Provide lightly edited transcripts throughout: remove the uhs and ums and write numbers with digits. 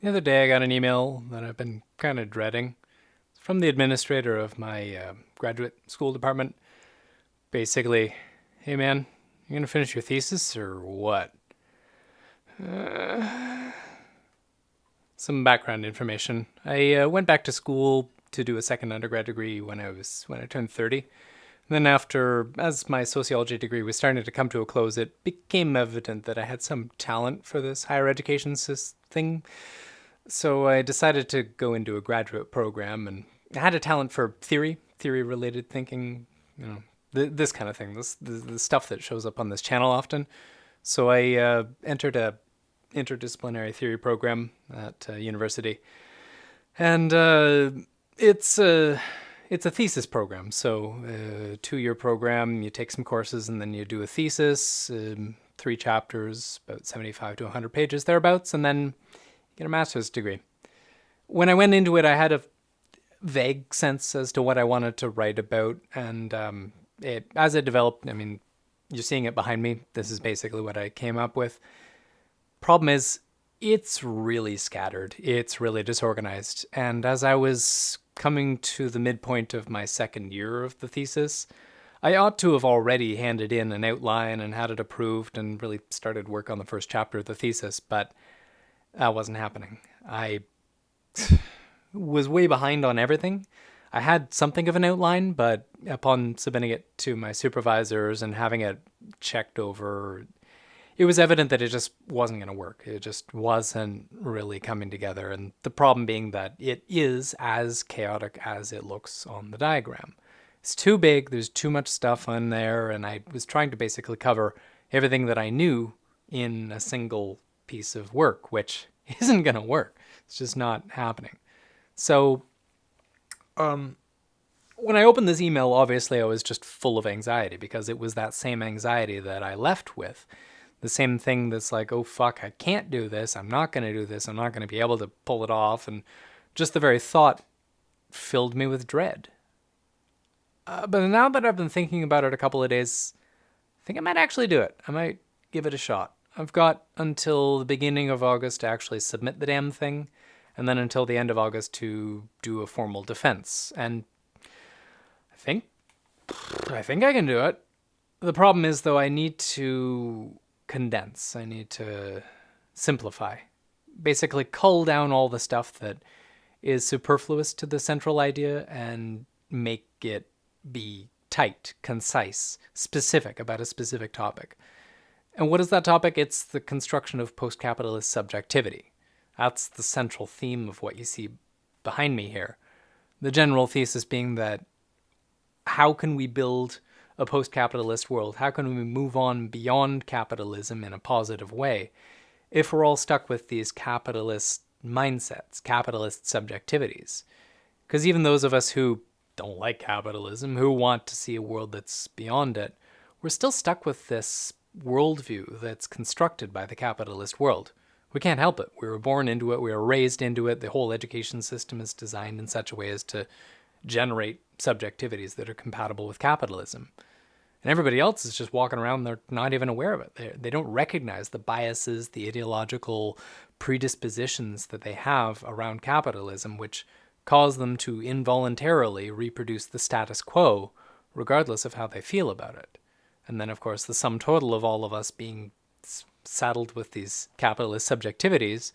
The other day I got an email that I've been kind of dreading. It's from the administrator of my graduate school department. Basically, hey man, you gonna finish your thesis or what? Some background information. I went back to school to do a second undergrad degree when I turned 30. And then as my sociology degree was starting to come to a close, it became evident that I had some talent for this higher education thing. So I decided to go into a graduate program, and I had a talent for theory-related thinking, this kind of thing, the stuff that shows up on this channel often. So I entered a interdisciplinary theory program at university, and it's a thesis program. So a 2-year program, you take some courses, and then you do a thesis, 3 chapters, about 75 to 100 pages thereabouts, and then get a master's degree. When I went into it, I had a vague sense as to what I wanted to write about, and as it developed, you're seeing it behind me. This is basically what I came up with. Problem is, it's really scattered. It's really disorganized. And as I was coming to the midpoint of my second year of the thesis, I ought to have already handed in an outline and had it approved and really started work on the first chapter of the thesis, but that wasn't happening. I was way behind on everything. I had something of an outline, but upon submitting it to my supervisors and having it checked over, it was evident that it just wasn't going to work. It just wasn't really coming together. And the problem being that it is as chaotic as it looks on the diagram. It's too big, there's too much stuff on there, and I was trying to basically cover everything that I knew in a single piece of work, which isn't going to work. It's just not happening. So, when I opened this email, obviously I was just full of anxiety, because it was that same anxiety that I left with. The same thing that's like, oh fuck, I can't do this, I'm not going to do this, I'm not going to be able to pull it off, and just the very thought filled me with dread. But now that I've been thinking about it a couple of days, I think I might actually do it. I might give it a shot. I've got until the beginning of August to actually submit the damn thing, and then until the end of August to do a formal defense. And I think I can do it. The problem is, though, I need to condense. I need to simplify. Basically cull down all the stuff that is superfluous to the central idea and make it be tight, concise, specific about a specific topic. And what is that topic? It's the construction of postcapitalist subjectivity. That's the central theme of what you see behind me here. The general thesis being that how can we build a post-capitalist world? How can we move on beyond capitalism in a positive way if we're all stuck with these capitalist mindsets, capitalist subjectivities? Because even those of us who don't like capitalism, who want to see a world that's beyond it, we're still stuck with this worldview that's constructed by the capitalist world. We can't help it. We were born into it. We were raised into it. The whole education system is designed in such a way as to generate subjectivities that are compatible with capitalism. And everybody else is just walking around, they're not even aware of it. They don't recognize the biases, the ideological predispositions that they have around capitalism, which cause them to involuntarily reproduce the status quo, regardless of how they feel about it. And then, of course, the sum total of all of us being saddled with these capitalist subjectivities,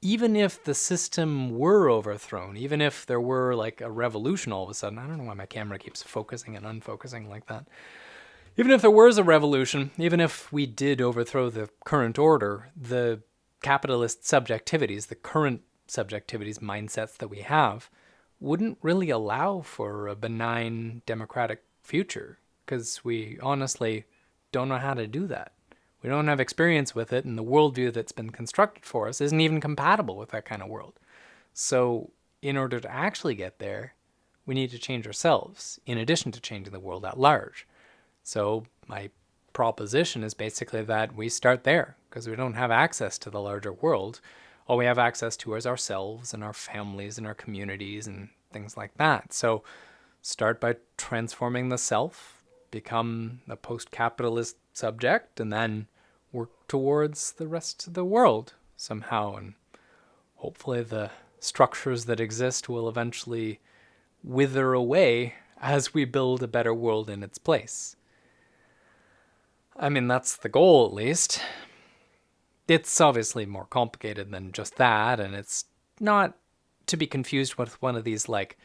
even if the system were overthrown, even if there were like a revolution all of a sudden, I don't know why my camera keeps focusing and unfocusing like that. Even if there was a revolution, even if we did overthrow the current order, the capitalist subjectivities, the current subjectivities, mindsets that we have, wouldn't really allow for a benign democratic future, because we honestly don't know how to do that. We don't have experience with it, and the worldview that's been constructed for us isn't even compatible with that kind of world. So in order to actually get there, we need to change ourselves, in addition to changing the world at large. So my proposition is basically that we start there, because we don't have access to the larger world. All we have access to is ourselves and our families and our communities and things like that. So start by transforming the self, become a post-capitalist subject, and then work towards the rest of the world somehow. And hopefully the structures that exist will eventually wither away as we build a better world in its place. I mean, that's the goal, at least. It's obviously more complicated than just that, and it's not to be confused with one of these, like,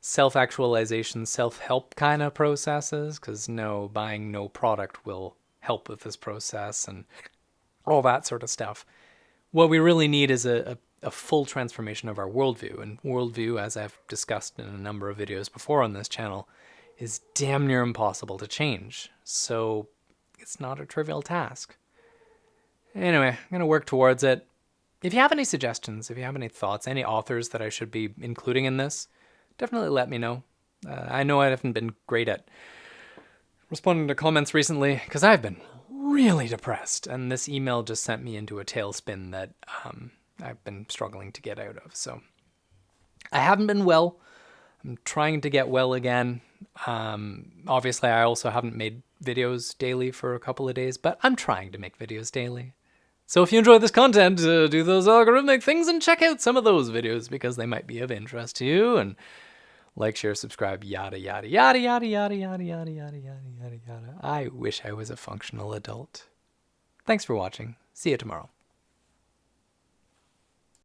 self-actualization, self-help kind of processes, because no, buying no product will help with this process and all that sort of stuff. What we really need is a full transformation of our worldview, and worldview, as I've discussed in a number of videos before on this channel, is damn near impossible to change. So it's not a trivial task. Anyway, I'm going to work towards it. If you have any suggestions, if you have any thoughts, any authors that I should be including in this, definitely let me know. I know I haven't been great at responding to comments recently because I've been really depressed, and this email just sent me into a tailspin that I've been struggling to get out of. So I haven't been well. I'm trying to get well again. Obviously, I also haven't made videos daily for a couple of days, but I'm trying to make videos daily. So if you enjoy this content, do those algorithmic things and check out some of those videos because they might be of interest to you. And like, share, subscribe, yada, yada, yada, yada, yada, yada, yada, yada, yada, yada, yada. I wish I was a functional adult. Thanks for watching. See you tomorrow.